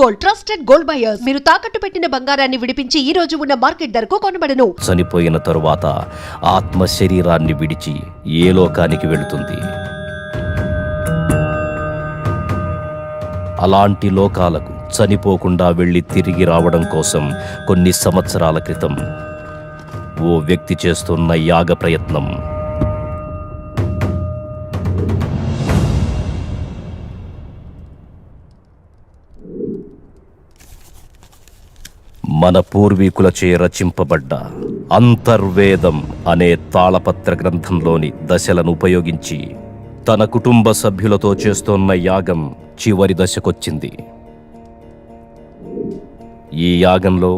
Gold, trusted gold buyers. మీరు తాకట్టు పెట్టిన బంగారాన్ని విడిపించి ఈ రోజు ఉన్న మార్కెట్ ధరకు కొనబడను. చనిపోయిన తరువాత ఆత్మ శరీరాన్ని విడిచి ఏ లోకానికి వెళుతుంది? అలాంటి లోకాలకు చనిపోకుండా వెళ్ళి తిరిగి రావడం కోసం కొన్ని సంవత్సరాల క్రితం ఓ వ్యక్తి చేస్తున్న యాగ ప్రయత్నం మన పూర్వీకులచే రచింపబడ్డ అంతర్వేదం అనే తాళపత్ర గ్రంథంలోని దశలను ఉపయోగించి తన కుటుంబ సభ్యులతో చేస్తున్న యాగం చివరి దశకొచ్చింది. ఈ యాగంలో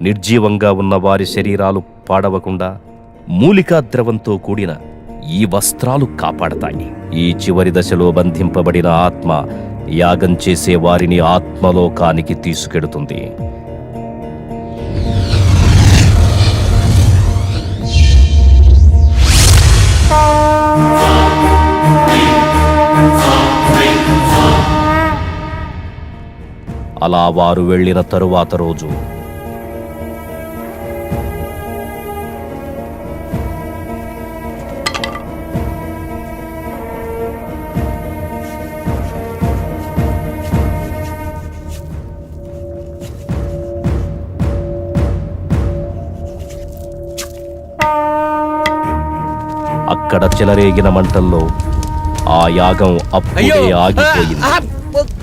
నిర్జీవంగా ఉన్న వారి శరీరాలు పాడవకుండా మూలికా ద్రవంతో కూడిన ఈ వస్త్రాలు కాపాడతాయి. ఈ చివరి దశలో బంధింపబడిన ఆత్మ యాగం చేసే వారిని ఆత్మలోకానికి తీసుకెడుతుంది. అలా వారు వెళ్ళిన తరువాత రోజు అక్కడ చెలరేగిన మంటల్లో ఆ యాగం అప్పుడే ఆగిపోయింది.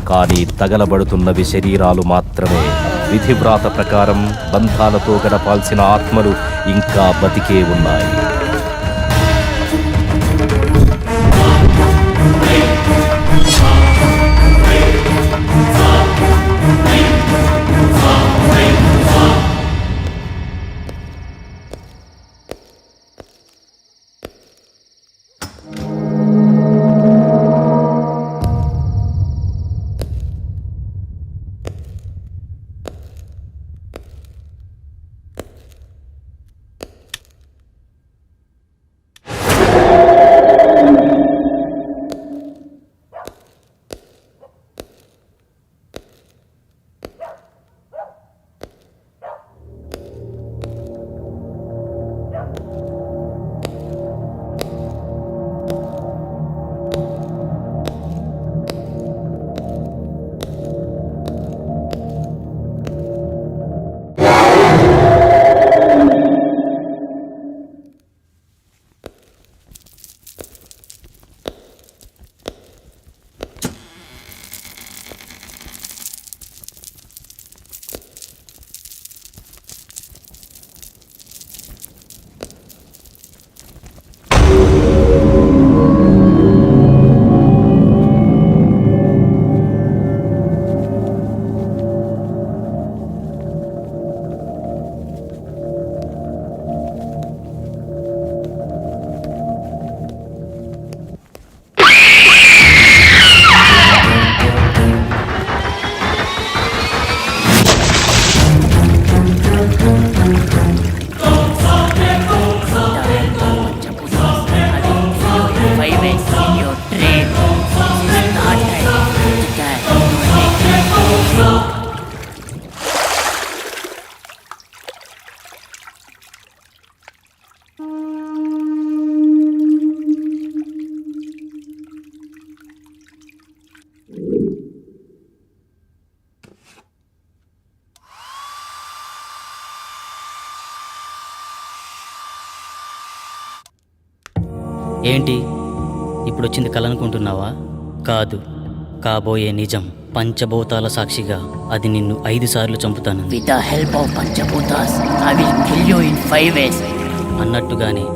కానీ తగలబడుతున్నవి శరీరాలు మాత్రమే. విధివ్రాత ప్రకారం బంధాలతో గడపాల్సిన ఆత్మలు ఇంకా బతికే ఉన్నాయి. ఏంటి ఇప్పుడొచ్చింది కలనుకుంటున్నావా? కాదు, కాబోయే నిజం. పంచభూతాల సాక్షిగా అది నిన్ను 5 సార్లు చంపుతాను. With the help of Panchabhutas, I will kill you in 5 ways. అన్నట్టుగానే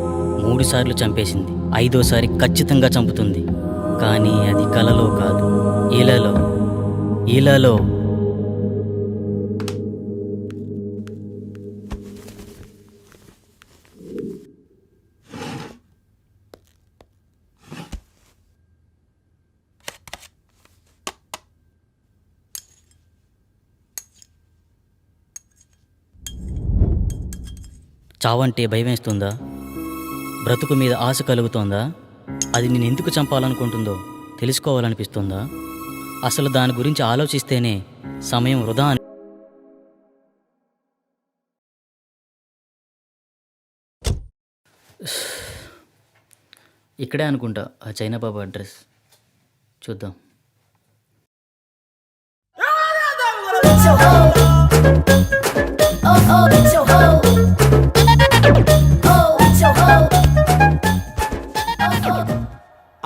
3 సార్లు చంపేసింది. 5వసారి ఖచ్చితంగా చంపుతుంది. కానీ అది కలలో కాదు, ఇలాలో. చావంటే భయం వేస్తుందా? బ్రతుకు మీద ఆశ కలుగుతోందా? అది నేను ఎందుకు చంపాలనుకుంటుందో తెలుసుకోవాలనిపిస్తుందా? అసలు దాని గురించి ఆలోచిస్తేనే సమయం వృధా అని ఇక్కడే అనుకుంటా ఆ చైనా బాబు అడ్రస్. చూద్దాం.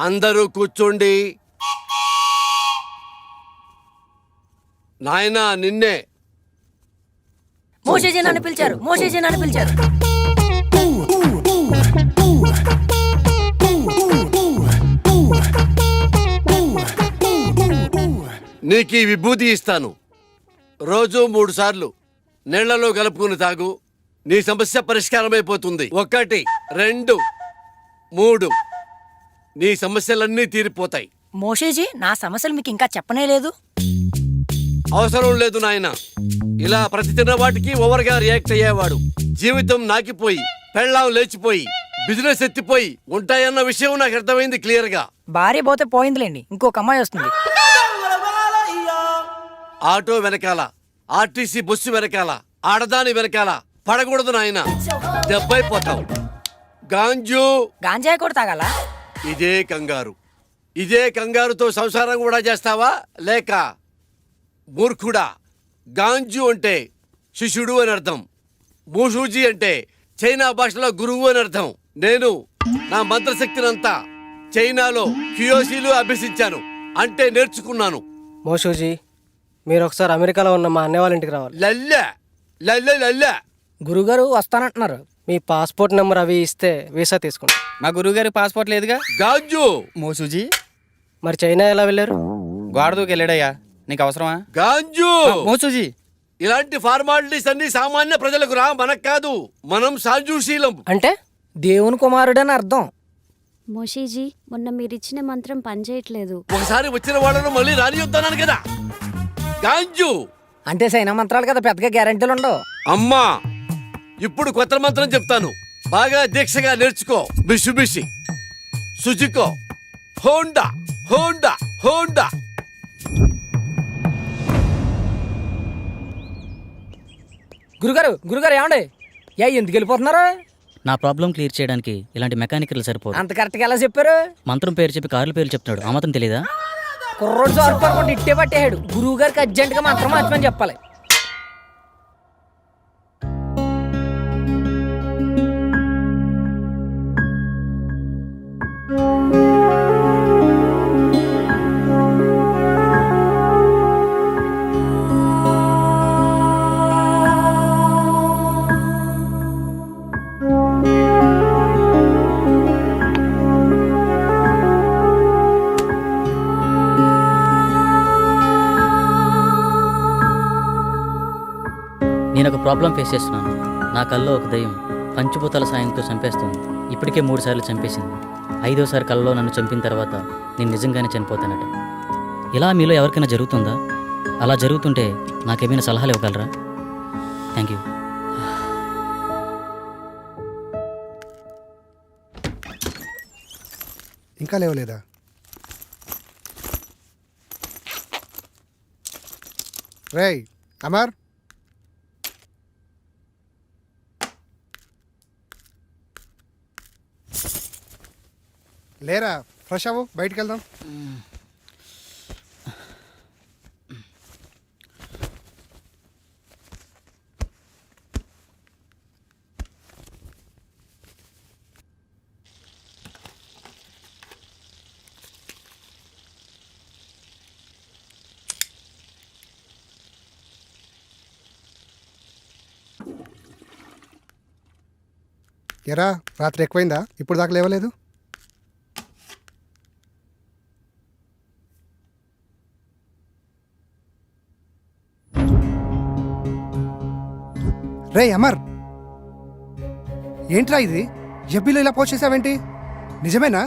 అందరూ కూర్చోండి. నాయనా నిన్నే. మోషేజీ నన్ను పిలిచారు, మోషేజీ నన్ను పిలిచారు. నీకు ఈ విభూతి ఇస్తాను. రోజు 3 సార్లు నీళ్లలో కలుపుకుని తాగు. నీ సమస్య పరిష్కారమైపోతుంది. 1 2 3 నీ సమస్యలన్నీ తీరిపోతాయి. మోషేజీ నా సమస్యలు మీకు ఇంకా చెప్పనే లేదు. అవసరం లేదు నాయన. ఇలా ప్రతి చిన్న వాటికి ఓవర్గా రియాక్ట్ అయ్యేవాడు జీవితం నాకిపోయి, పెళ్ళాం లేచిపోయి, బిజినెస్ ఎత్తిపోయి ఉంటాయన్న విషయం నాకు అర్థమైంది క్లియర్ గా. భార్య పోతే పోయిందిలేండి, ఇంకొక అమ్మాయి వస్తుంది. ఆటో వెనకాల, ఆర్టీసీ బస్సు వెనకాల, ఆడదాని వెనకాల పడకూడదు నాయన, దెబ్బైపోతావు. గాంజు గాంజాయి కూడా తాగాల? ఇదే కంగారు. ఇదే కంగారుతో సంసారం కూడా చేస్తావా? లేక మూర్ఖుడా? గాంజు అంటే శిష్యుడు అని అర్థం. మూషూజీ అంటే చైనా భాషలో గురువు అని అర్థం. నేను నా మంత్రశక్తినంతా చైనాలో క్యూయోసీలు అభ్యసించాను, అంటే నేర్చుకున్నాను. మోషూజీ, మీరు ఒకసారి అమెరికాలో ఉన్న మా అన్నయ్య వాళ్ళ ఇంటికి రావాలి. లల్లె లల్లె లల్లె. గురుగారు వస్తానంటున్నారు. మీ పాస్పోర్ట్ నెంబర్ అవి ఇస్తే వీసా తీసుకుంటాం. మా గురువుగారి పాస్పోర్ట్ లేదుగా. గాంజు మోసూజీ మరి చైనా ఎలా వెళ్ళారు? గోడ దూకి వెళ్ళాడయ్యా, నీకు అవసరమా? గాంజు మోసూజీ ఇలాంటి ఫార్మాలిటీస్ అన్ని సామాన్య ప్రజలకు రా, మనకు కాదు. మనం సాంజుశీలం. అంటే దేవుని కుమారుడని అర్థం. మోషీజీ, మొన్న మీరిచ్చిన మంత్రం పనిచేయట్లేదు. ఒకసారి వచ్చిన వాళ్ళను మళ్ళీ రానియొద్దన్నాను కదా. గాంజు అంటే సైనా మంత్రాలు కదా, పెద్దగా గ్యారెంటీలు ఉండవు. అమ్మా, ఇప్పుడు కొత్త మంత్రం చెప్తాను, బాగా దీక్షగా నేర్చుకో. మిషుబిషి, సుజుకో, హోండా హోండా హోండా. గురుగారు గురుగారు ఏమండి? ఎందుకు వెళ్ళిపోతున్నారు? నా ప్రాబ్లం క్లియర్ చేయడానికి ఇలాంటి మెకానికల్ సరిపోదు. అంత కరెక్ట్గా ఎలా చెప్పారు? మంత్రం పేరు చెప్పి కార్ల పేర్లు చెప్తున్నాడు, ఆ మాత్రం తెలీదా? కుర్రోడు సార్పడుకుంటే ఇట్టే పట్టేయాడు. గురువు గారికి అర్జెంటుగా మంత్రం మార్చమని చెప్పాలి. నేను ఒక ప్రాబ్లం ఫేస్ చేస్తున్నాను. నా కల్లో ఒక దయ్యం పంచభూతాల సాయంతో చంపేస్తుంది. ఇప్పటికే 3 సార్లు చంపేసింది. 5వసారి కల్లో నన్ను చంపిన తర్వాత నేను నిజంగానే చనిపోతానట. ఇలా మీలో ఎవరికైనా జరుగుతుందా? అలా జరుగుతుంటే నాకేమైనా సలహాలు ఇవ్వగలరా? Thank you. ఇంకా లేవలేదా? రేయ్ అమర్, లేరా? ఫ్రెష్ అవ్వు, బయటికి వెళ్దాం. ఎరా, రాత్రి ఎక్కువైందా? ఇప్పుడు దాకా లేవలేదు? రే అమర్, ఏంట్రా ఇది? ఎబ్బీలో ఇలా పోస్ట్ చేసావేంటి? నిజమేనా?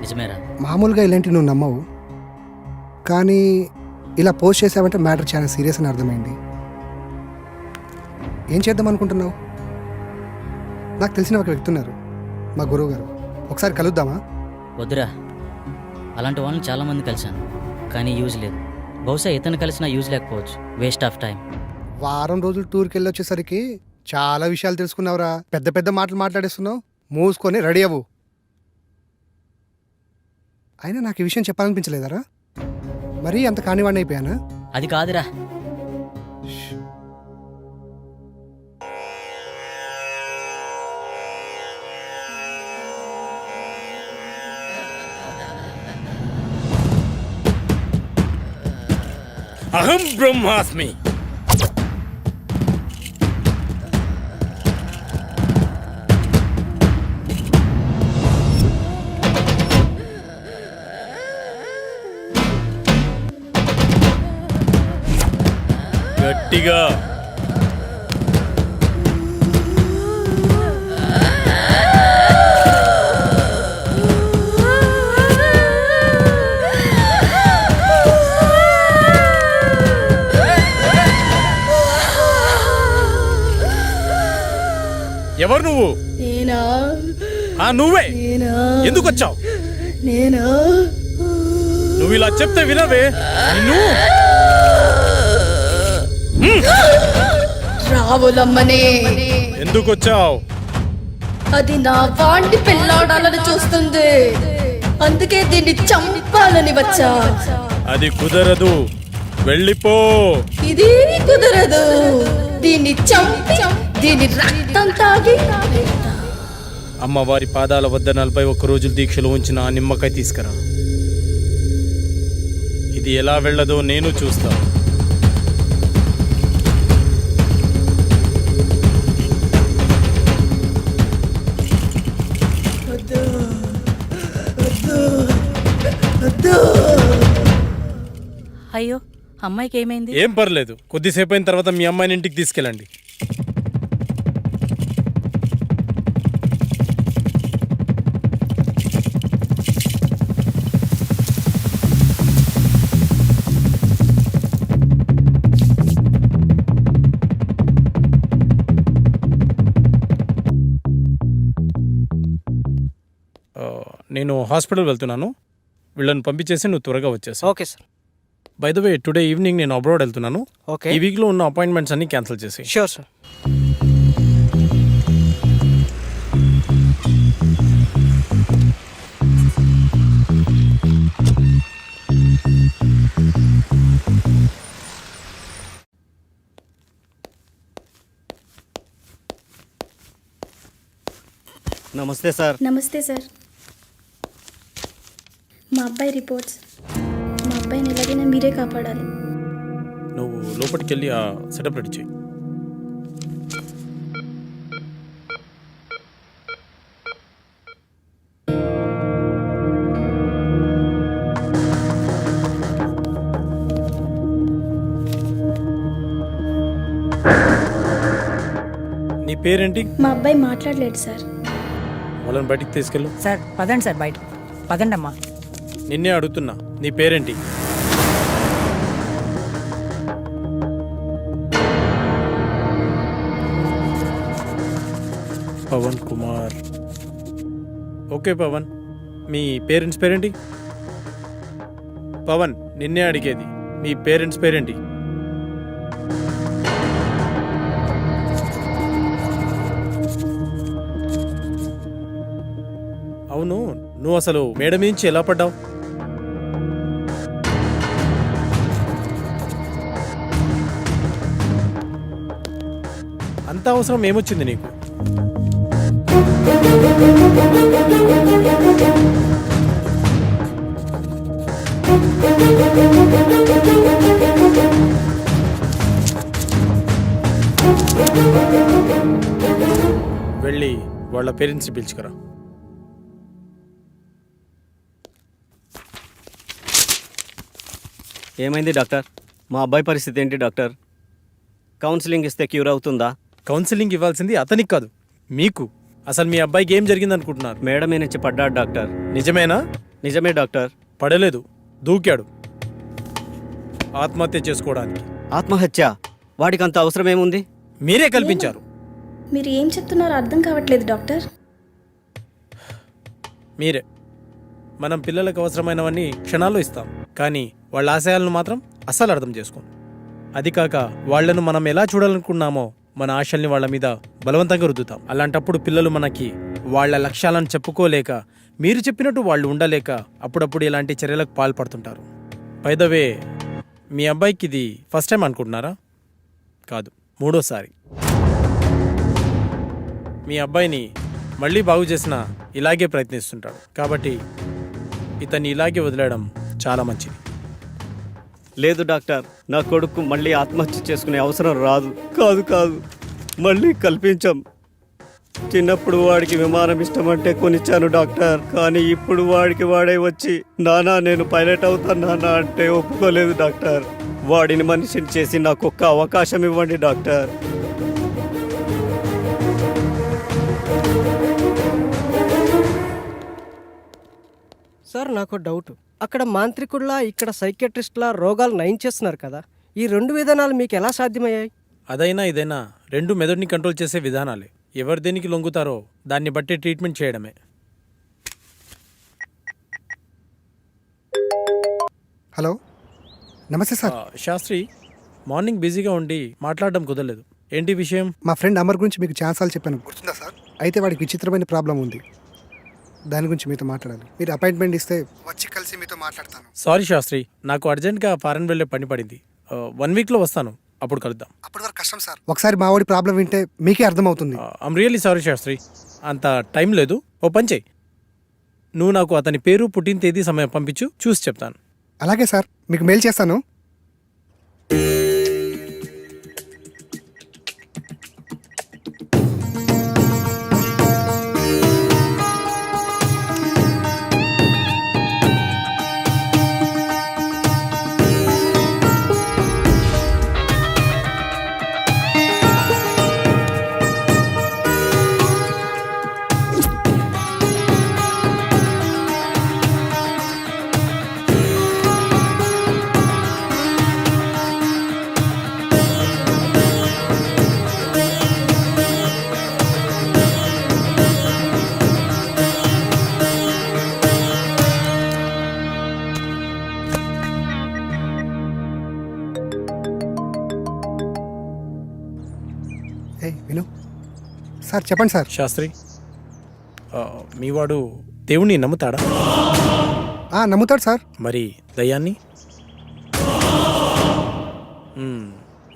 నిజమేరా? మామూలుగా ఇలాంటివి నువ్వు నమ్మవు, కానీ ఇలా పోస్ట్ చేసావంటే మ్యాటర్ చాలా సీరియస్ అని అర్థమైంది. ఏం చేద్దాం అనుకుంటున్నావు? నాకు తెలిసిన ఒక వ్యక్తి ఉన్నారు, మా గురువు గారు. ఒకసారి కలుద్దామా? వద్దురా, అలాంటి వాళ్ళని చాలామంది కలిశాను, కానీ యూజ్ లేదు. బహుశా ఇతను కలిసినా యూజ్ లేకపోవచ్చు, వేస్ట్ ఆఫ్ టైం. వారం రోజులు టూర్కి వెళ్ళి వచ్చేసరికి చాలా విషయాలు తెలుసుకున్నావురా. పెద్ద పెద్ద మాటలు మాట్లాడేస్తున్నావు. మూసుకొని రెడీ అవ్వు. అయినా నాకు ఈ విషయం చెప్పాలనిపించలేదరా? మరీ అంత కానివాడిని అయిపోయానా? అది కాదురా. అహం బ్రహ్మాస్మి. గట్టిగా ఎవరు నువ్వు? నేనా? నువ్వే. నేనా? ఎందుకు వచ్చావు? నేనా? నువ్వు ఇలా చెప్తే వినవే. నిన్ను రావులమ్మనే. ఎందుకు వచ్చావు? అది నా వాణ్ణి పెళ్ళాడాలని చూస్తుంది, అందుకే దీన్ని చంపాలని వచ్చా. అది కుదరదు, వెళ్ళిపో. ఇది కుదరదు, దీన్ని చంపి దీని రక్తం తాగి. అమ్మవారి పాదాల వద్ద 41 రోజులు దీక్షలో ఉంచిన ఆ నిమ్మకాయ తీసుకురా. ఇది ఎలా వెళ్ళదో నేను చూస్తా. అయ్యో, అమ్మాయికి ఏమైంది? ఏం పర్లేదు, కొద్దిసేపు అయిన తర్వాత మీ అమ్మాయిని ఇంటికి తీసుకెళ్ళండి. నేను హాస్పిటల్ వెళ్తున్నాను, వీళ్ళని పంపించేసి నువ్వు త్వరగా వచ్చేసి. Okay sir. By the way, today evening నేను అబ్రాడ్ వెళ్తున్నాను. ఓకే. ఈ వీక్లో ఉన్న అపాయింట్మెంట్స్ అన్ని క్యాన్సిల్ చేసి. Sure sir. నమస్తే సార్. నమస్తే సార్. మా అబ్బాయి రిపోర్ట్స్. మా అబ్బాయిని ఎలాగైనా మీరే కాపాడాలి. నువ్వు లోపలికి వెళ్ళి ఆ సెటప్ రెడీ చేయి. నీ పేరేంటి? మా అబ్బాయి మాట్లాడలేడు సార్. వాళ్ళని బయటికి తీసుకెళ్ళు. సార్ పదండి సార్, బయట పదండి అమ్మా. నిన్నే అడుగుతున్నా, నీ పేరేంటి? పవన్ కుమార్. ఓకే పవన్, మీ పేరెంట్స్ పేరేంటి? పవన్, నిన్నే అడిగేది, మీ పేరెంట్స్ పేరేంటి? అవును, నువ్వు అసలు మేడ నుంచి ఎలా పడ్డావు? అంత అవసరం ఏమొచ్చింది నీకు? వెళ్ళి వాళ్ళ పేరెంట్స్ని పిలుచుకురా. ఏమైంది డాక్టర్? మా అబ్బాయి పరిస్థితి ఏంటి డాక్టర్? కౌన్సిలింగ్ ఇస్తే క్యూర్ అవుతుందా? కౌన్సిలింగ్ ఇవ్వాల్సింది అతనికి కాదు, మీకు. అసలు మీ అబ్బాయికి ఏం జరిగింది అనుకుంటున్నారు? మేడ మీద నుంచి పడ్డాడు డాక్టర్. నిజమేనా? నిజమే డాక్టర్. పడలేదు, దూకాడు ఆత్మహత్య చేసుకోవడానికి. ఆత్మహత్య? వాడికి అంత అవసరం ఏముంది? మీరే కల్పించారు. మీరు ఏం చెప్తున్నారో అర్థం కావట్లేదు డాక్టర్. మీరే. మనం పిల్లలకు అవసరమైనవన్నీ క్షణాల్లో ఇస్తాం, కానీ వాళ్ళ ఆశయాలను మాత్రం అస్సలు అర్థం చేసుకోం. అది కాక వాళ్లను మనం ఎలా చూడాలనుకున్నామో మన ఆశల్ని వాళ్ళ మీద బలవంతంగా రుద్దుతాం. అలాంటప్పుడు పిల్లలు మనకి వాళ్ళ లక్ష్యాలను చెప్పుకోలేక, మీరు చెప్పినట్టు వాళ్ళు ఉండలేక అప్పుడప్పుడు ఇలాంటి చర్యలకు పాల్పడుతుంటారు. బై ద వే, మీ అబ్బాయికి ఇది ఫస్ట్ టైం అనుకుంటున్నారా? కాదు, 3వ సారి. మీ అబ్బాయిని మళ్ళీ బాగు చేసినా ఇలాగే ప్రయత్నిస్తుంటాడు. కాబట్టి ఇతన్ని ఇలాగే వదిలేయడం చాలా మంచిది. లేదు డాక్టర్, నా కొడుకు మళ్ళీ ఆత్మహత్య చేసుకునే అవసరం రాదు. కాదు, మళ్ళీ కల్పించాం. చిన్నప్పుడు వాడికి విమానం ఇష్టమంటే కొనిచ్చాను డాక్టర్. కానీ ఇప్పుడు వాడే వచ్చి నానా నేను పైలట్ అవుతాను నానా అంటే ఒప్పుకోలేదు డాక్టర్. వాడిని మనిషిని చేసి నాకు ఒక్క అవకాశం ఇవ్వండి డాక్టర్. సార్ నాకు డౌట్, అక్కడ మాంత్రికుల్లా ఇక్కడ సైకియాట్రిస్ట్లా రోగాలు నయం చేస్తున్నారు కదా, ఈ 2 విధానాలు మీకు ఎలా సాధ్యమయ్యాయి? అదైనా ఇదైనా రెండు మెదడుని కంట్రోల్ చేసే విధానాలే. ఎవరు దేనికి లొంగుతారో దాన్ని బట్టి ట్రీట్మెంట్ చేయడమే. హలో, నమస్తే సార్. శాస్త్రి, మార్నింగ్ బిజీగా ఉండి మాట్లాడడం కుదరలేదు. ఏంటి విషయం? మా ఫ్రెండ్ అమర్ గురించి మీకు ఛాన్సాలు చెప్పాను, గుర్తుందా సార్? అయితే వాడికి విచిత్రమైన ప్రాబ్లం ఉంది. దాని గురించి మీతో మాట్లాడాలి. మీరు అపాయింట్మెంట్ ఇస్తే వచ్చి కలిసి మీతో మాట్లాడతాను. సారీ శాస్త్రి, నాకు అర్జెంట్గా ఫారెన్ వెళ్ళే పని పడింది. 1 వీక్లో వస్తాను, అప్పుడు కలుద్దాం. అప్పటి వరకు కష్టం సార్. ఒకసారి మా వాడి ప్రాబ్లం వింటే మీకే అర్థమవుతుంది. ఐమ్ రియల్లీ సారీ శాస్త్రి, అంత టైం లేదు. ఓ పని చెయ్యి, నువ్వు నాకు అతని పేరు, పుట్టిన తేదీ, సమయం పంపించు, చూసి చెప్తాను. అలాగే సార్, మీకు మెయిల్ చేస్తాను. విను సార్, చెప్పండి సార్. శాస్త్రి, మీవాడు దేవుణ్ణి నమ్ముతాడా? నమ్ముతాడు సార్. మరి దయ్యాన్ని?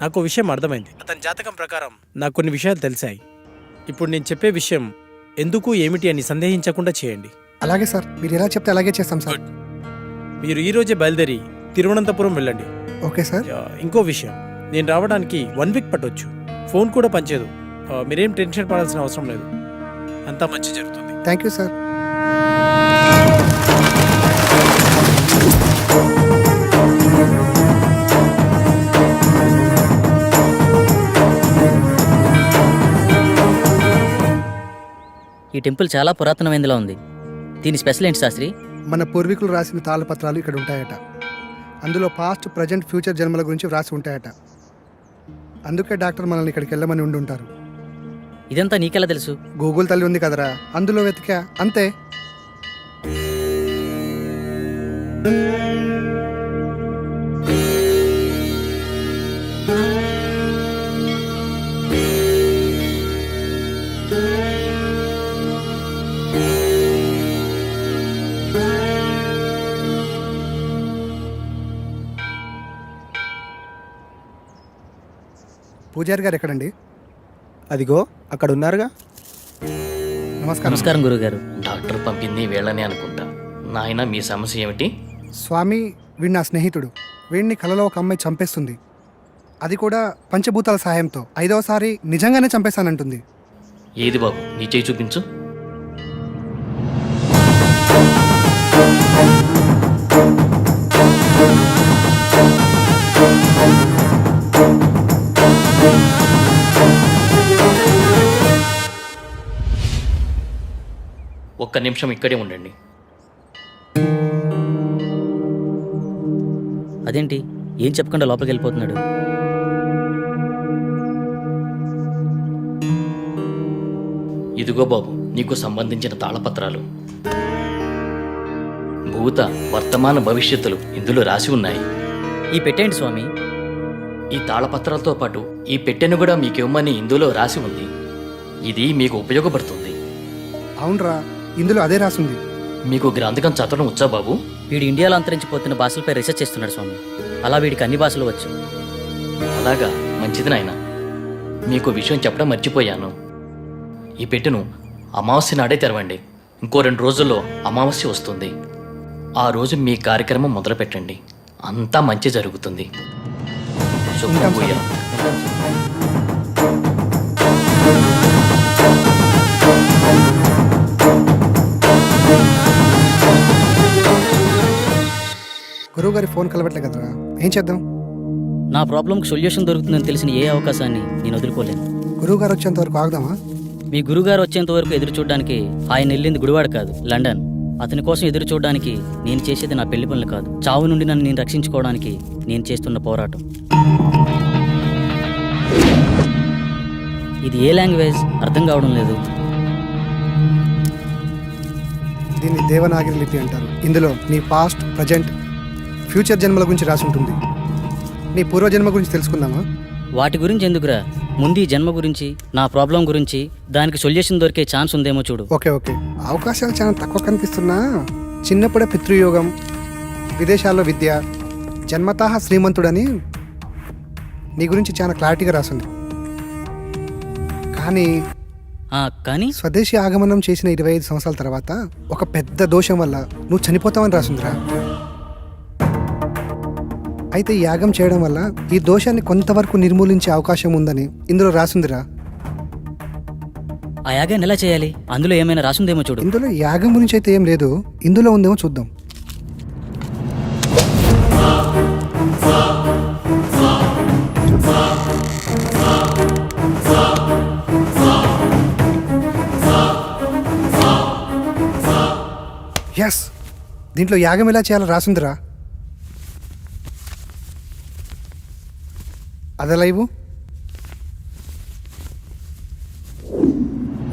నాకు విషయం అర్థమైంది. అతని జాతకం ప్రకారం నాకు కొన్ని విషయాలు తెలిసాయి. ఇప్పుడు నేను చెప్పే విషయం ఎందుకు ఏమిటి అని సందేహించకుండా చేయండి. అలాగే సార్, మీరు ఎలా చెప్తే అలాగే చేస్తాం సార్. మీరు ఈ రోజే బయలుదేరి తిరువనంతపురం వెళ్ళండి. Okay sir. ఇంకో విషయం, నేను రావడానికి 1 వీక్ పట్టొచ్చు. ఫోన్ కూడా పనిచేయదు. మీరేం టెన్షన్ పడాల్సిన అవసరం లేదు, అంతా మంచి జరుగుతుంది. Thank you sir. ఈ టెంపుల్ చాలా పురాతనమైనదిలా ఉంది. దీని స్పెషల్ ఏంటి శాస్త్రి? మన పూర్వీకులు రాసిన తాళపత్రాలు ఇక్కడ ఉంటాయట. అందులో పాస్ట్, ప్రజెంట్, ఫ్యూచర్ జన్మల గురించి వ్రాసి ఉంటాయట. అందుకే డాక్టర్ మనల్ని ఇక్కడికి వెళ్ళమని ఉండి ఉంటారు. ఇదంతా నీకెలా తెలుసు? గూగుల్ తల్లి ఉంది కదరా, అందులో వెతికా అంతే. పూజారి గారు ఎక్కడండి? అదిగో అక్కడ ఉన్నారుగా. నమస్కారం. నమస్కారం గురుగారు. డాక్టర్ పంపింది వీళ్ళని అనుకుంటా. నాయన, మీ సమస్య ఏమిటి? స్వామి, వీడు నా స్నేహితుడు. వీడిని కలలో ఒక అమ్మాయి చంపేస్తుంది. అది కూడా పంచభూతాల సహాయంతో. 5వసారి నిజంగానే చంపేశానంటుంది. ఏది బాబు, నీ చేయి చూపించు. ఒక్క నిమిషం ఇక్కడే ఉండండి. అదేంటి, ఏం చెప్పకుండా లోపలికి వెళ్ళిపోతున్నాడు? ఇదిగో బాబు, నీకు సంబంధించిన తాళపత్రాలు. భూత, వర్తమాన భవిష్యత్తులు ఇందులో రాసి ఉన్నాయి. ఈ పెట్టేంటి స్వామి. ఈ తాళపత్రాలతో పాటు ఈ పెట్టెను కూడా మీకు ఇవ్వమని ఇందులో రాసి ఉంది. ఇది మీకు ఉపయోగపడుతుంది. అవునరా, ఇందులో అదే రాసుంది. మీకు గ్రంథకం చదవడం వచ్చా బాబు? వీడు ఇండియాలో అంతరించిపోతున్న భాషలపై రీసెర్చ్ చేస్తున్నాడు స్వామి. అలా వీడికి అన్ని భాషలు వచ్చు. అలాగా, మంచిది నాయన. మీకు విషయం చెప్పడం మర్చిపోయాను. ఈ పెట్టెను అమావాస్య నాడే తెరవండి. ఇంకో 2 రోజుల్లో అమావాస్య వస్తుంది. ఆ రోజు మీ కార్యక్రమం మొదలు పెట్టండి. అంతా మంచి జరుగుతుంది. శుభ్రభూయ. గురువుగారి ఫోన్ కలవట్లే కదరా, ఏం చేద్దాం? నా ప్రాబ్లంకి సొల్యూషన్ దొరుకుతుందని తెలిసిన ఏ అవకాశాన్ని నేను వదులుకోలేను. గురువుగారు వచ్చేంత వరకు ఆగుదామా? మీ గురుగారు వచ్చేంత వరకు ఎదురు చూడడానికి ఆయన వెళ్ళింది గుడివాడ కాదు, లండన్. అతని కోసం ఎదురు చూడడానికి నేను చేసేది నా పెళ్లి పనులు కాదు, చావు నుండి నన్ను నేను రక్షించుకోవడానికి నేను చేస్తున్న పోరాటం. ఇది ఏ లాంగ్వేజ్ అర్థం కావడం లేదు. దీన్ని దేవనాగరి లిపి అంటారు. ఇందులో నీ పాస్ట్, ప్రజెంట్, ఫ్యూచర్ జన్మల గురించి రాసి ఉంటుంది. నీ పూర్వజన్మ గురించి తెలుసుకుందామా? వాటి గురించి ఎందుకురా, ముందు ఈ జన్మ గురించి, నా ప్రాబ్లం గురించి, దానికి సొల్యూషన్ దొరికే ఛాన్స్ ఉందేమో చూడు. ఓకే ఓకే, అవకాశాలు చాలా తక్కువ కనిపిస్తున్నా చిన్నప్పుడే పితృయోగం, విదేశాల్లో విద్య, జన్మతః శ్రీమంతుడని నీ గురించి చాలా క్లారిటీగా రాసింది. కానీ స్వదేశీ ఆగమనం చేసిన 25 సంవత్సరాల తర్వాత ఒక పెద్ద దోషం వల్ల నువ్వు చనిపోతావని రాసిందిరా. అయితే ఈ యాగం చేయడం వల్ల ఈ దోషాన్ని కొంతవరకు నిర్మూలించే అవకాశం ఉందని ఇందులో రాసిందిరా. ఆ యాగాన్ని ఎలా చేయాలి? అందులో ఏమైనా రాసుందేమో చూడు. ఇందులో యాగం గురించి అయితే ఏం లేదు, ఇందులో ఉందేమో చూద్దాం. ఎస్, దీంట్లో యాగం ఎలా చేయాలో రాసిందిరా. అదలైవు.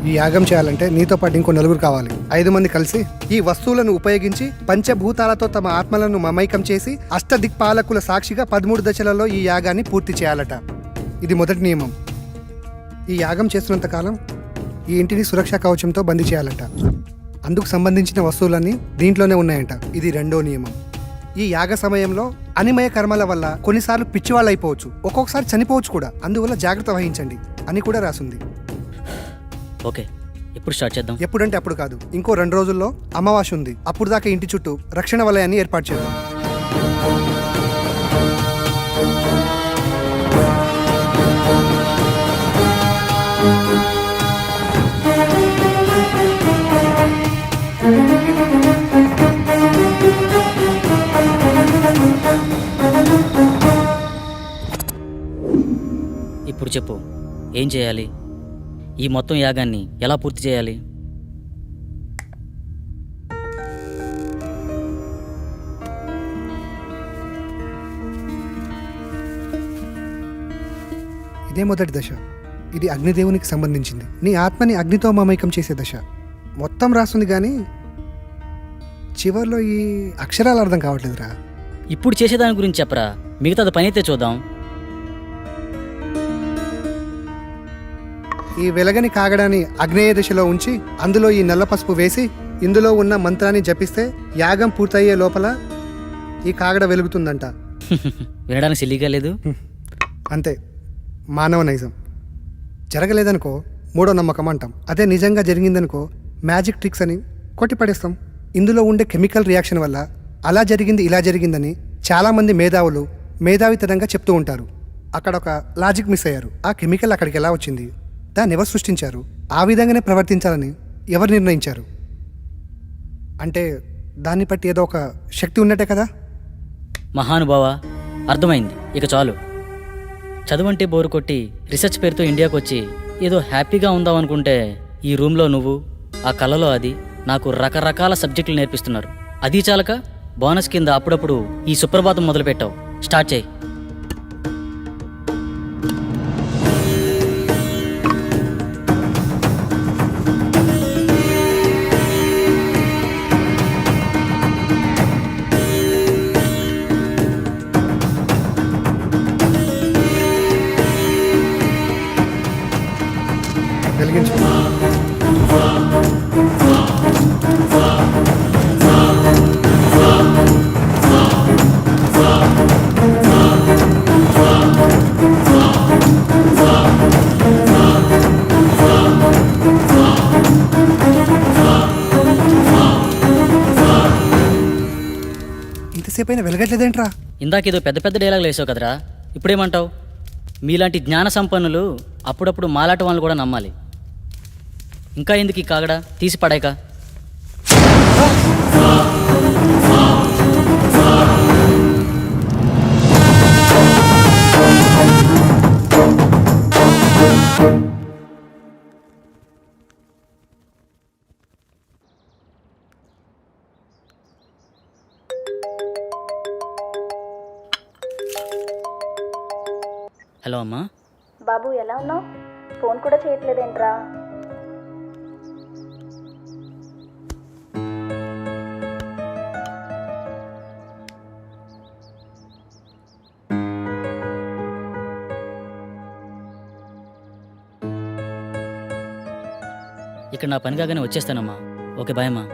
ఈ యాగం చేయాలంటే నీతో పాటు ఇంకో 4 కావాలి. 5 మంది కలిసి ఈ వస్తువులను ఉపయోగించి పంచభూతాలతో తమ ఆత్మలను మమైకం చేసి అష్టదిక్పాలకుల సాక్షిగా 13 దశలలో ఈ యాగాన్ని పూర్తి చేయాలట. ఇది మొదటి నియమం. ఈ యాగం చేస్తున్నంత కాలం ఈ ఇంటిని సురక్షా కవచంతో బందీ చేయాలట. అందుకు సంబంధించిన వస్తువులన్నీ దీంట్లోనే ఉన్నాయంట. ఇది 2వ నియమం. ఈ యాగ సమయంలో అనిమయ కర్మల వల్ల కొన్నిసార్లు పిచ్చివాళ్ళు అయిపోవచ్చు, ఒక్కొక్కసారి చనిపోవచ్చు కూడా. అందువల్ల జాగ్రత్త వహించండి అని కూడా రాసింది. ఓకే, ఎప్పుడు స్టార్ట్ చేద్దాం? ఎప్పుడంటే అప్పుడు కాదు, ఇంకో 2 రోజుల్లో అమావాస్య ఉంది. అప్పుడు దాకా ఇంటి చుట్టూ రక్షణ వలయాన్ని ఏర్పాటు చేద్దాం. ఇప్పుడు చెప్పు, ఏం చేయాలి? ఈ మొత్తం యాగాన్ని ఎలా పూర్తి చేయాలి? ఇదే మొదటి దశ. ఇది అగ్నిదేవునికి సంబంధించింది. నీ ఆత్మని అగ్నితో మమైకం చేసే దశ. మొత్తం రాస్తుంది కానీ చివర్లో ఈ అక్షరాలు అర్థం కావట్లేదురా. ఇప్పుడు చేసేదాని గురించి చెప్పరా, మిగతాది పని అయితే చూద్దాం. ఈ వెలగని కాగడాన్ని అగ్నేయ దిశలో ఉంచి అందులో ఈ నల్ల పసుపు వేసి ఇందులో ఉన్న మంత్రాన్ని జపిస్తే యాగం పూర్తయ్యే లోపల ఈ కాగడ వెలుగుతుందంట. వినడానికి సిల్లీగా లేదు. అంతే, మానవ నైజం. జరగలేదనుకో మూడో నమ్మకం అంటాం. అదే నిజంగా జరిగిందనుకో మ్యాజిక్ ట్రిక్స్ అని కొట్టిపడేస్తాం. ఇందులో ఉండే కెమికల్ రియాక్షన్ వల్ల అలా జరిగింది ఇలా జరిగిందని చాలామంది మేధావులు మేధావితనంగా చెప్తూ ఉంటారు. అక్కడ ఒక లాజిక్ మిస్ అయ్యారు. ఆ కెమికల్ అక్కడికి ఎలా వచ్చింది, దాన్ని ఎవరు సృష్టించారు, ఆ విధంగానే ప్రవర్తించాలని ఎవరు నిర్ణయించారు? అంటే దాన్ని బట్టి ఏదో ఒక శక్తి ఉన్నట్టే కదా. మహానుభావ, అర్థమైంది. ఇక చాలు. చదువంటే బోరు కొట్టి రీసెర్చ్ పేరుతో ఇండియాకు వచ్చి ఏదో హ్యాపీగా ఉందాం అనుకుంటే ఈ రూమ్లో నువ్వు, ఆ కళలో అది నాకు రకరకాల సబ్జెక్టులు నేర్పిస్తున్నారు. అది చాలక బోనస్ కింద అప్పుడప్పుడు ఈ సుప్రభాతం మొదలుపెట్టావు. స్టార్ట్ చేయి. ఎంతసేపు అయినా వెలగట్లేదేంట్రా? ఇందాకేదో పెద్ద పెద్ద డైలాగులు వేసావు కదరా, ఇప్పుడేమంటావు? మీలాంటి జ్ఞాన సంపన్నులు అప్పుడప్పుడు మాలాట వాళ్ళని కూడా నమ్మాలి. ఇంకా ఎందుకు ఈ కాగడా, తీసి పడాయిక. హలో అమ్మా. బాబు ఎలా ఉన్నావు? ఫోన్ కూడా చేయట్లేదేంట్రా? ఇక్కడ నా పని కాగానే వచ్చేస్తానమ్మా. ఓకే బాయ్ అమ్మా.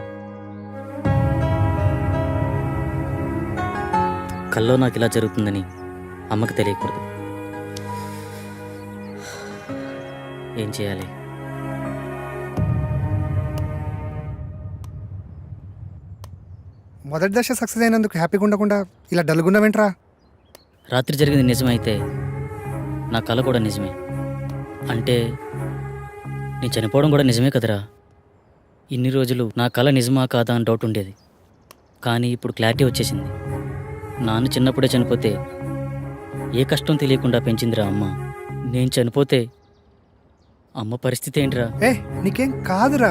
కల్లో నాకు ఇలా జరుగుతుందని అమ్మకి తెలియకూడదు. ఏం చేయాలి? మొదటి దశ సక్సెస్ అయినందుకు హ్యాపీగా ఉండకుండా ఇలా డల్గున్నావేంట్రా? రాత్రి జరిగింది నిజమైతే నా కళ కూడా నిజమే. అంటే నేను చనిపోవడం కూడా నిజమే కదరా. ఇన్ని రోజులు నా కళ నిజమా కాదా అని డౌట్ ఉండేది. కానీ ఇప్పుడు క్లారిటీ వచ్చేసింది. నాన్న చిన్నప్పుడే చనిపోతే ఏ కష్టం తెలియకుండా పెంచిందిరా అమ్మ. నేను చనిపోతే అమ్మ పరిస్థితి ఏంట్రా? నీకేం కాదురా.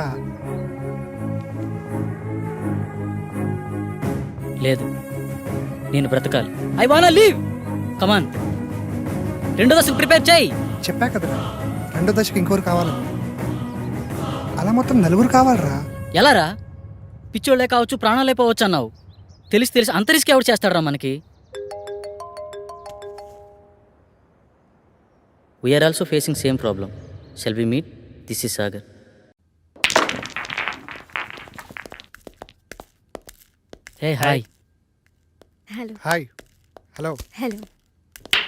లేదు, నేను బ్రతకాలి. I want live. కమాన్, రెండో దశకు ప్రిపేర్ చేయి. చెప్పా కదరా, రెండో దశకు ఇంకోరు కావాలి. అలా మొత్తం నలుగురు కావాలరా. ఎలారా? పిచ్చోళ్ళే కావచ్చు, ప్రాణాలే పోవచ్చు అన్నావు. తెలిసి అంత రిస్క్ ఎవరు చేస్తాడరా మనకి? We are also facing same problem. Shall we meet? This is Sagar. Hey hi. Hello. Hi. Hello. Hello.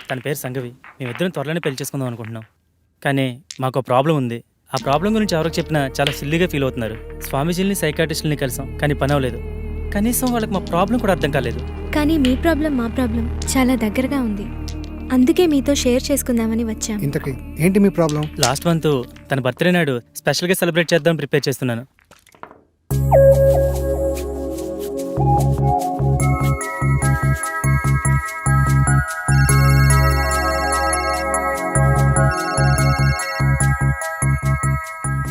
తన పేరు సంగవి. మేమిద్దరం త్వరలోనే పెళ్లి చేసుకుందాం అనుకుంటున్నాం. కానీ మాకు ప్రాబ్లం ఉంది. ఆ ప్రాబ్లం గురించి ఎవరికి చెప్పినా చాలా సిల్లీగా ఫీల్ అవుతున్నారు. స్వామీజీని, సైకాట్రిస్టులని కలిసాం, కానీ పని అవ్వలేదు. కనీసం వాళ్ళకి మా ప్రాబ్లం కూడా అర్థం కాలేదు. కానీ మీ ప్రాబ్లం మా ప్రాబ్లం చాలా దగ్గరగా ఉంది. అందుకే మీతో షేర్ చేసుకుందామని వచ్చాం. ఇంతకీ ఏంటి మీ ప్రాబ్లం? లాస్ట్ మంత్ తన బర్త్డే నాడు స్పెషల్గా సెలబ్రేట్ చేద్దాం ప్రిపేర్ చేస్తున్నాను.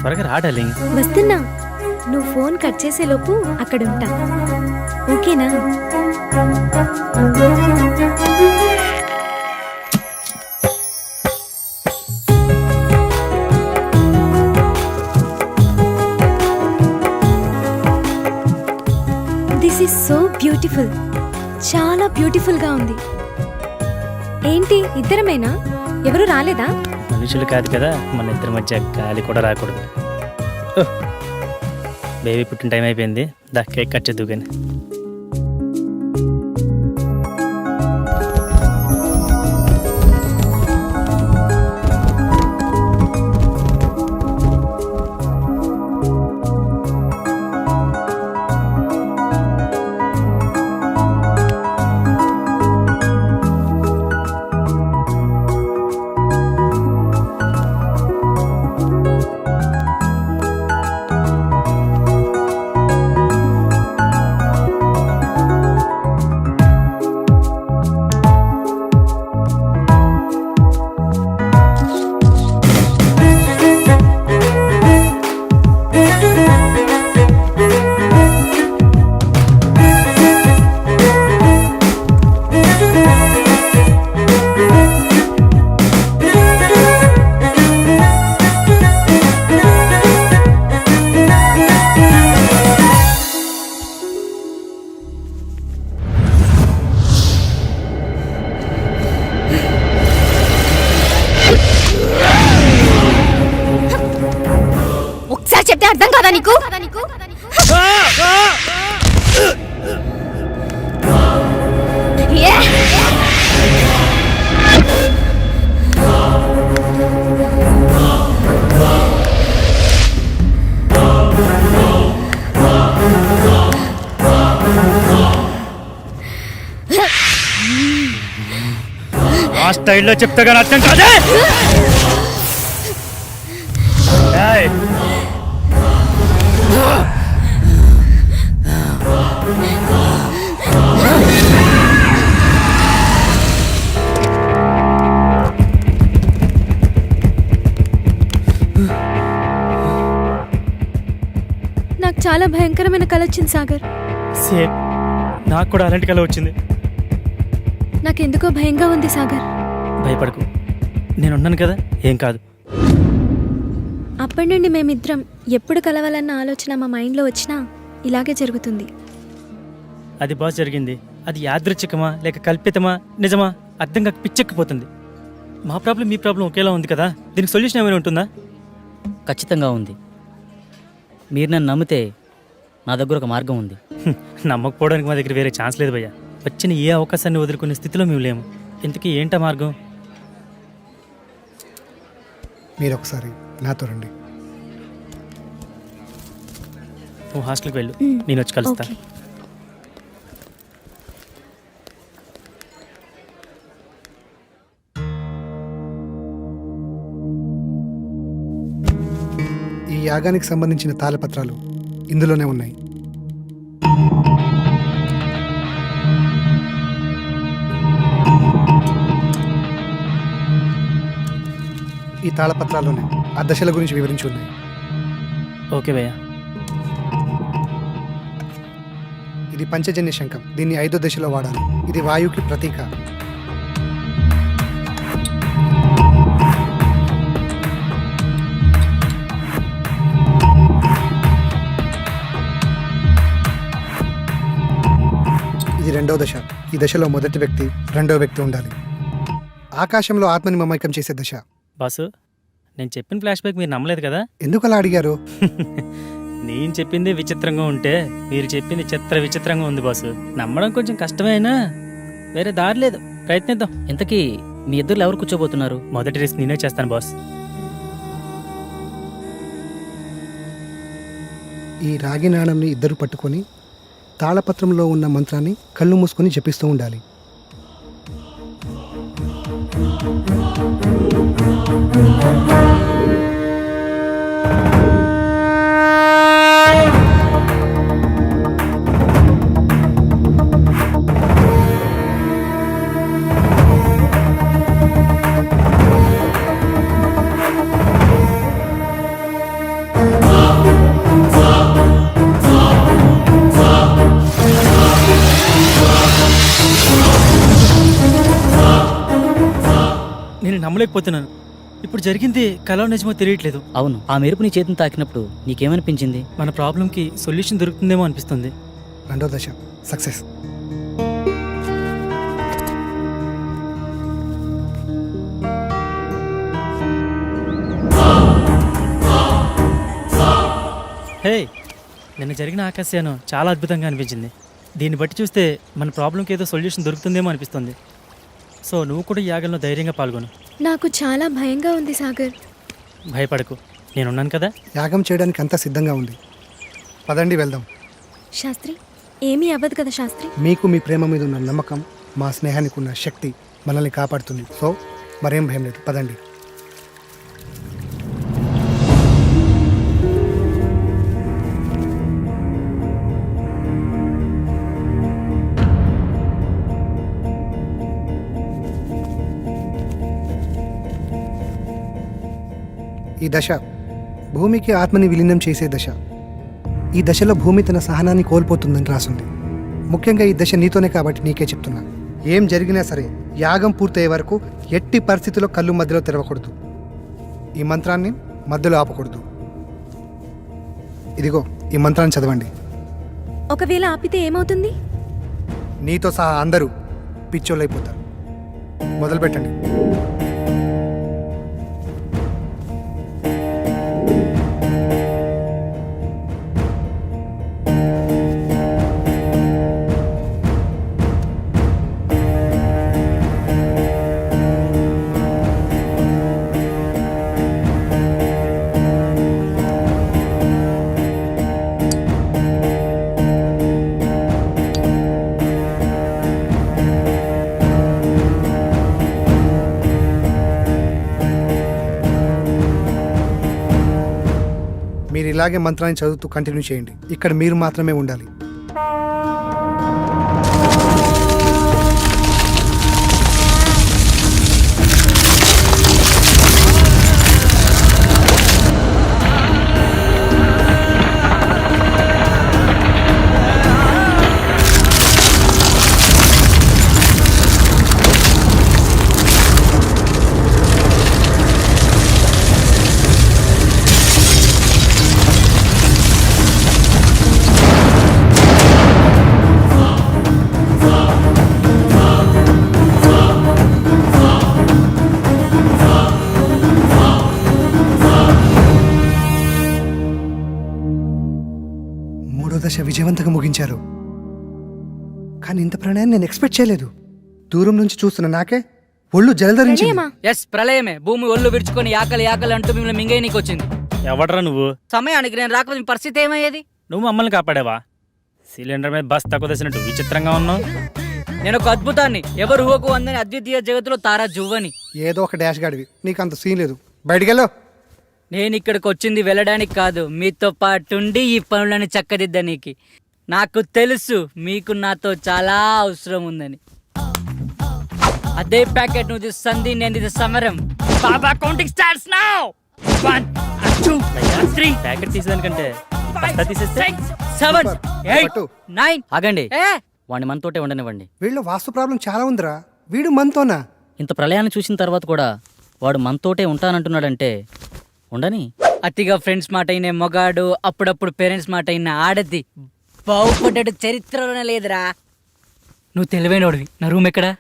త్వరగా రా డార్లింగ్. వస్తున్నా. నువ్వు ఫోన్ కట్ చేసేలోపు అక్కడ ఉంటా. ఓకేనా? This is so beautiful. చాలా బ్యూటిఫుల్గా ఉంది. ఏంటి ఇద్దరమేనా? ఎవరు రాలేదా? మనుషులు కాదు కదా, మన ఇద్దరి మధ్య గాలి కూడా రాకూడదు. బేబీ పుట్టిన టైం అయిపోయింది. దా కేక్ కట్ చేద్దు కానీ. చెప్తే అర్థం కాదా నీకు? స్టైల్లో చెప్తే కానీ అర్థం కాదే. ఏయ్! నాకు చాలా భయంకరమైన కల వచ్చింది సాగర్. సేమ్ నాకు కూడా అలాంటి కల వచ్చింది. నాకెందుకో భయంగా ఉంది సాగర్. భయపడకు, నేనున్నాను కదా, ఏం కాదు. అప్పటి నుండి మేమిద్దరం ఎప్పుడు కలవాలన్న ఆలోచన మా మైండ్లో వచ్చినా ఇలాగే జరుగుతుంది. అది బాగా జరిగింది. అది యాదృచ్ఛికమా లేక కల్పితమా నిజమా అర్థం కాక పిచ్చెక్కిపోతుంది. మా ప్రాబ్లం మీ ప్రాబ్లం ఒకేలా ఉంది కదా, దీనికి సొల్యూషన్ ఏమైనా ఉంటుందా? ఖచ్చితంగా ఉంది. మీరు నన్ను నమ్మితే నా దగ్గర ఒక మార్గం ఉంది. నమ్మకపోవడానికి మా దగ్గర వేరే ఛాన్స్ లేదు భయ్యా. వచ్చిన ఏ అవకాశాన్ని వదులుకునే స్థితిలో మేము లేము. ఇంతకీ ఏంటా మార్గం? మీరు ఒకసారి నాతో రండి. నువ్వు హాస్టల్కి వెళ్ళు, నేను వచ్చి కలుస్తా. ఓకే. ఈ యాగానికి సంబంధించిన తాళపత్రాలు ఇందులోనే ఉన్నాయి. ఈ తాళపత్రాల్లోనే ఆ దశల గురించి వివరించి ఉన్నాయి. ఓకే భయ్యా. ఇది పంచజన్య శంఖం. దీన్ని 5వ దశలో వాడాలి. ఇది వాయువుకి ప్రతీక. ఇది 2వ దశ. ఈ దశలో మొదటి వ్యక్తి, 2వ వ్యక్తి ఉండాలి. ఆకాశంలో ఆత్మని మమైకం చేసే దశ. బాసు, నేను చెప్పిన ఫ్లాష్ బ్యాక్ మీరు నమ్మలేదు కదా? ఎందుకు అలా అడిగారు? నేను చెప్పింది విచిత్రంగా ఉంటే మీరు చెప్పింది విచిత్రంగా ఉంది బాసు. నమ్మడం కొంచెం కష్టమైనా వేరే దారి లేదు, ప్రయత్నిద్దాం. ఇంతకీ మీ ఇద్దరు ఎవరు కూర్చోబోతున్నారు? మొదటి రిస్క్ నేనే చేస్తాను బాస్. ఈ రాగి నాణంని ఇద్దరు పట్టుకొని తాళపత్రంలో ఉన్న మంత్రాన్ని కళ్ళు మూసుకొని జపిస్తూ ఉండాలి. నేను నమ్మలేకపోతున్నాను. ఇప్పుడు జరిగింది కలో నిజమో తెలియట్లేదు. అవును, ఆ మెరుపు నీ చేతిని తాకినప్పుడు నీకేమనిపించింది? మన ప్రాబ్లంకి సొల్యూషన్ దొరుకుతుందేమో అనిపిస్తుంది. 2వ దశ సక్సెస్. హే, నిన్న జరిగిన ఆకాశయానం చాలా అద్భుతంగా అనిపించింది. దీన్ని బట్టి చూస్తే మన ప్రాబ్లంకి ఏదో సొల్యూషన్ దొరుకుతుందేమో అనిపిస్తుంది. సో నువ్వు కూడా ఈ యాగంలో ధైర్యంగా పాల్గొను. నాకు చాలా భయంగా ఉంది సాగర్. భయపడకు, నేనున్నాను కదా. యాగం చేయడానికి అంతా సిద్ధంగా ఉంది. పదండి వెళ్దాం. శాస్త్రి, ఏమీ అవ్వదు కదా శాస్త్రి? మీకు మీ ప్రేమ మీద ఉన్న నమ్మకం, మా స్నేహానికి ఉన్న శక్తి మనల్ని కాపాడుతుంది. సో మరేం భయం లేదు, పదండి. ఈ దశ భూమికి ఆత్మని విలీనం చేసే దశ. ఈ దశలో భూమి తన సహనాన్ని కోల్పోతుందని రాసుంది. ముఖ్యంగా ఈ దశ నీతోనే కాబట్టి నీకే చెప్తున్నా. ఏం జరిగినా సరే యాగం పూర్తయ్యే వరకు ఎట్టి పరిస్థితుల్లో కళ్ళు మధ్యలో తెరవకూడదు. ఈ మంత్రాన్ని మధ్యలో ఆపకూడదు. ఇదిగో ఈ మంత్రాన్ని చదవండి. ఒకవేళ ఆపితే ఏమవుతుంది? నీతో సహా అందరూ పిచ్చోళ్ళైపోతారు. మొదలుపెట్టండి. మీరు ఇలాగే మంత్రాన్ని చదువుతూ కంటిన్యూ చేయండి. ఇక్కడ మీరు మాత్రమే ఉండాలి. దశ విజయవంతంగా ముగించారు. కానీ ఇంత ప్రణయాన్ని నేను ఎక్స్పెక్ట్ చేయలేదు. దూరం నుంచి చూస్తున్న నాకే ఒళ్ళు జలధరించింది. ఎస్, ప్రళయమే. భూమి ఒళ్ళు విరుచుకొని ఆకలి ఆకలి అంటూ మిమ్మల్ని మింగేయనీకి వచ్చింది. ఎవడరా నువ్వు? సమయానికి నేను రాకపోతే మీ పరిస్థితి ఏమయ్యేది? నువ్వు మమ్మల్ని కాపాడావా? సిలిండర్ మీద బస్ తక్కువ తెసినట్టు విచిత్రంగా ఉన్నావు. నేను ఒక అద్భుతాన్ని, ఎవరు ఊహకు అందని అద్వితీయ జగత్తులో తారా జువ్వని. ఏదో ఒక డాష్ గాడివి, నీకు అంత సీన్ లేదు. బయటికెళ్ళు. నేను ఇక్కడికి వచ్చింది వెళ్ళడానికి కాదు, మీతో పాటుండి ఈ పనులను చక్కదిద్దనీకి. నాకు తెలుసు మీకు నాతో చాలా అవసరం ఉందని. అదే ప్యాకెట్ నువ్వు తీస్తుంది, నేను ఇది సమరం. బాబా కౌంటింగ్ స్టార్ట్స్ నౌ. 1 2 3 ప్యాకెట్ తీసేదానికంటే 6 7 8 9. ఆగండి, వాడిని మనతోటే ఉండనివ్వండి. వీళ్ళు వాస్తు ప్రాబ్లం చాలా ఉందిరా. వీడు మనతోనా? ఇంత ప్రళయాన్ని చూసిన తర్వాత కూడా వాడు మనతోటే ఉంటానంటున్నాడంటే ఉండని. అతిగా ఫ్రెండ్స్ మాట అయిన మొగాడు, అప్పుడప్పుడు పేరెంట్స్ మాట అయిన ఆడది బాగుపడ్డాడు చరిత్రలోనే లేదురా. నువ్వు తెలివైనోడివి. నా రూమ్ ఎక్కడా?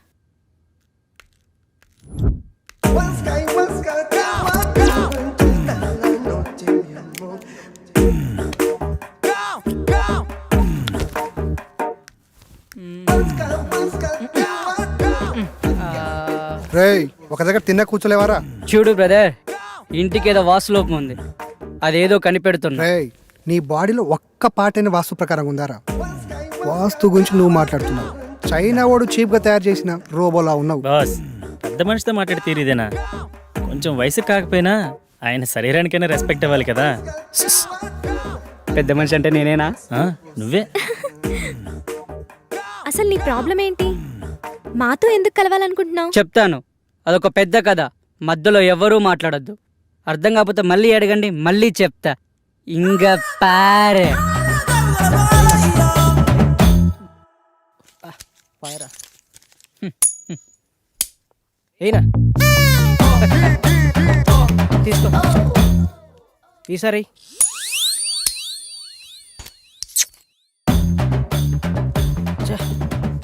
రేయ్, ఒక దగ్గర తిన్నా కూర్చోలేవారా? చూడు బ్రదర్, ఇంటికి ఏదో వాస్తులోపం ఉంది, అదేదో కనిపెడుతున్నా. రేయ్, నీ బాడీలో ఒక్క పాటైన వాస్తు ప్రకారం ఉందారా? వాస్తు గురించి నువ్వు మాట్లాడుతున్నావు. చైనా వాడు చీప్ గా తయారు చేసిన రోబోలా ఉన్నావు. బాస్, పెద్ద మనిషితో మాట్లాడి తీరిదేనా? కొంచెం వయసు కాకపోయినా ఆయన శరీరానికైనా రెస్పెక్ట్ ఇవ్వాలి కదా. పెద్ద మనిషి అంటే నేనేనా? నువ్వే. అసలు నీ ప్రాబ్లం ఏంటి? మాతో ఎందుకు కలవాలనుకుంటున్నావు? చెప్తాను, అదొక పెద్ద కథ. మధ్యలో ఎవరూ మాట్లాడొద్దు. అర్థం కాకపోతే మళ్ళీ అడగండి, మళ్ళీ చెప్తా. ఇంగ పారే ఏనా తీసుకో. ఈసారి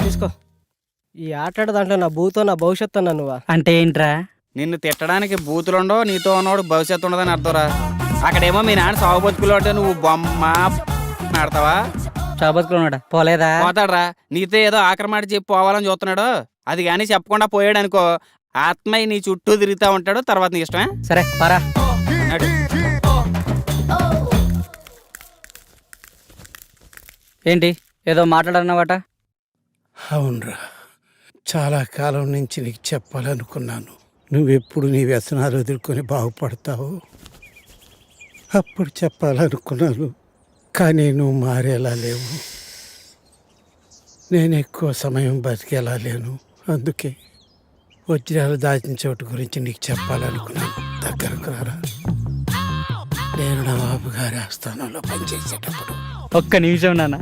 తీసుకో. ఈ ఆట దాంట్లో నా భూతో నా భవిష్యత్తు అన్నా నువ్వా? అంటే ఏంట్రా? నిన్ను తిట్టడానికి బూతులుండో, నీతో ఉన్నవాడు భవిష్యత్తు ఉండదని అర్థంరా. అక్కడేమో మీ నాన్న సాగు బతుకులు అంటే నువ్వు బొమ్మ ఆడతావా? చాబతుకున్నాడా? పోలేదా? పోతాడ్రా. నీతో ఏదో ఆక్రమాట చెప్పి పోవాలని చూస్తున్నాడు. అది కానీ చెప్పకుండా పోయాడు అనుకో, ఆత్మయ్య నీ చుట్టూ తిరుగుతూ ఉంటాడు. తర్వాత నీ ఇష్టమే. సరే పరా. ఏంటి ఏదో మాట్లాడన్నావాట? అవునరా, చాలా కాలం నుంచి నీకు చెప్పాలనుకున్నాను. నువ్వెప్పుడు నీ వ్యసనాలు ఎదుర్కొని బాగుపడతావు అప్పుడు చెప్పాలనుకున్నాను. కానీ నువ్వు మారేలా లేవు. నేను ఎక్కువ సమయం బతికేలా లేను. అందుకే వజ్రాలు దాచిన చోటు గురించి నీకు చెప్పాలనుకున్నాను. దగ్గరకు రారా. నేను నవాబు గారి ఆస్థానంలో పనిచేసేటప్పుడు. ఒక్క నిమిషం నాన్న,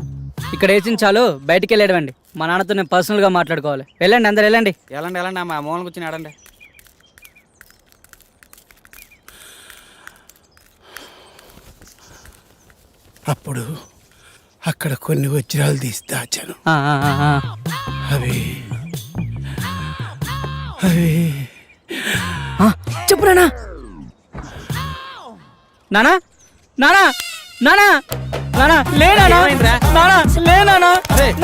ఇక్కడ వేసిన చాలు, బయటికి వెళ్ళేడవండి. మా నాన్నతో నేను పర్సనల్గా మాట్లాడుకోవాలి. వెళ్ళండి, అందరు వెళ్ళండి. వెళ్ళండి వెళ్ళండి, మా మూలం కూర్చొని ఆడండి. అప్పుడు అక్కడ కొన్ని వజ్రాలు తీసి దాచాను. అవి అవి చెప్పు నానా. నానా నానా నానా నానా లే నానా. నానా లే నానా.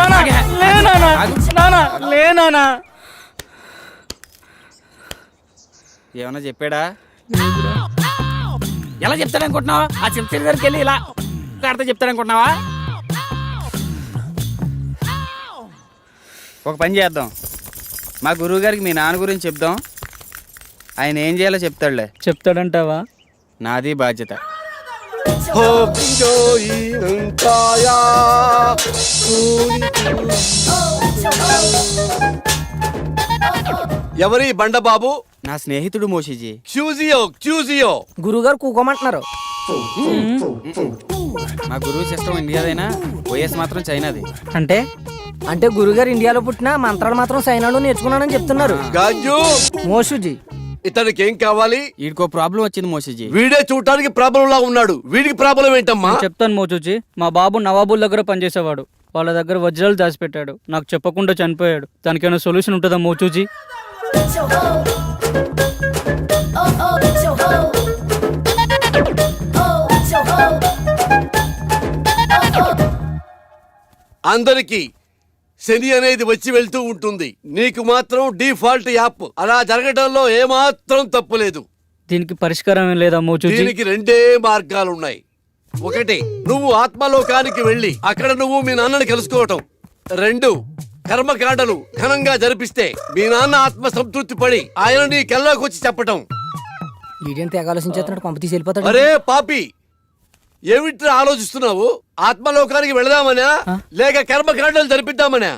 నానా లే నానా. నానా లే నానా. ఏమన్నా చెప్పాడా? ఎలా చెప్తాడనుకుంటున్నావా? ఆ చెప్తే దగ్గరికి వెళ్ళి ఇలా ఆడితే చెప్తాడనుకుంటున్నావా? ఒక పని చేద్దాం, మా గురువు గారికి మీ నాన్న గురించి చెప్దాం. ఆయన ఏం చేయాలో చెప్తాడులే. చెప్తాడంటావా? నాది బాధ్యత. ఎవరి బండబాబు? నా స్నేహితుడు మోషిజీ. క్యూజియో గురుగారు కూకోమంటున్నారు. మా గురువు సిస్టమ్ ఇండియాదైనా ఓఎస్ మాత్రం చైనాది. అంటే గురుగారు ఇండియాలో పుట్టిన మంత్రాలు మాత్రం సైనాలో నేర్చుకున్నానని చెప్తున్నారు. గాజు మోషుజీ, ఇతనికి ఏం కావాలి? వీడికో ప్రాబ్లం వచ్చింది మోషిజీ. వీడే చూడటానికి ప్రాబ్లం లా ఉన్నాడు, వీడికి ప్రాబ్లం ఏంటమ్మా? చెప్తాను మోచూచి. మా బాబు నవాబుల్ దగ్గర పనిచేసేవాడు. వాళ్ళ దగ్గర వజ్రాలు దాచిపెట్టాడు. నాకు చెప్పకుండా చనిపోయాడు. దానికైనా సొల్యూషన్ ఉంటుందా మోచూచి? అందరికి శని అనేది వచ్చి వెళ్తూ ఉంటుంది, నీకు మాత్రం డిఫాల్ట్ యాప్. అలా జరగడంలో ఏమాత్రం తప్పులేదు. దీనికి పరిష్కారం ఏం లేదా మోచూచి? దీనికి రెండే మార్గాలున్నాయి. ఒకటి, నువ్వు ఆత్మలోకానికి వెళ్ళి అక్కడ నువ్వు మీ నాన్నని కలుసుకోవటం. రెండు, కర్మకాండలు ఘనంగా జరిపిస్తే మీ నాన్న ఆత్మ సంతృప్తి పడి ఆయన నీ కల్లోకి వచ్చి చెప్పటం. ఈడేంటి తెగ ఆలోచించేస్తున్నాడు, పంప తీసి వెళ్ళిపోతాడు. అరే పాపి, ఏమిట్రా ఆలోచిస్తున్నావు? ఆత్మలోకానికి వెళదామనా లేక కర్మకాండలు జరిపిద్దామనా?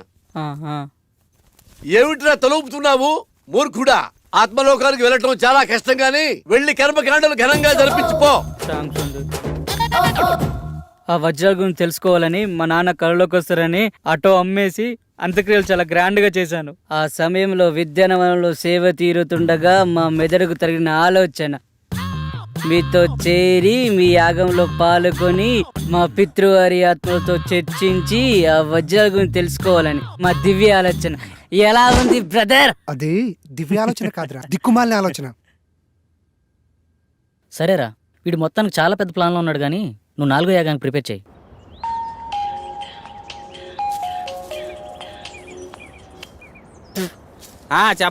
ఏమిట్రా తలుపుతున్నావు మూర్ఖుడా? ఆత్మలోకానికి వెళ్ళటం చాలా కష్టం గాని వెళ్ళి కర్మకాండలు ఘనంగా జరిపించిపో. ఆ వజ్రాల గురించి తెలుసుకోవాలని మా నాన్న కళ్ళలోకి వస్తారని ఆటో అమ్మేసి అంత్యక్రియలు చాలా గ్రాండ్ గా చేశాను. ఆ సమయంలో విద్యానవనంలో సేవ తీరుతుండగా మా మెదడుకు తగిన ఆలోచన మీతో చేరి మీ యాగంలో పాల్గొని మా పితృవారి ఆత్మలతో చర్చించి ఆ వజ్రాల గురించి తెలుసుకోవాలని మా దివ్య ఆలోచన. ఎలా ఉంది బ్రదర్? అది దివ్య ఆలోచన కాదురా, దిక్కుమాలిన ఆలోచన. సరేరా, వీడు మొత్తానికి చాలా పెద్ద ప్లాన్లో ఉన్నాడు, కానీ నువ్వు 4వ యాగానికి ప్రిపేర్ చేయి. చెప్ప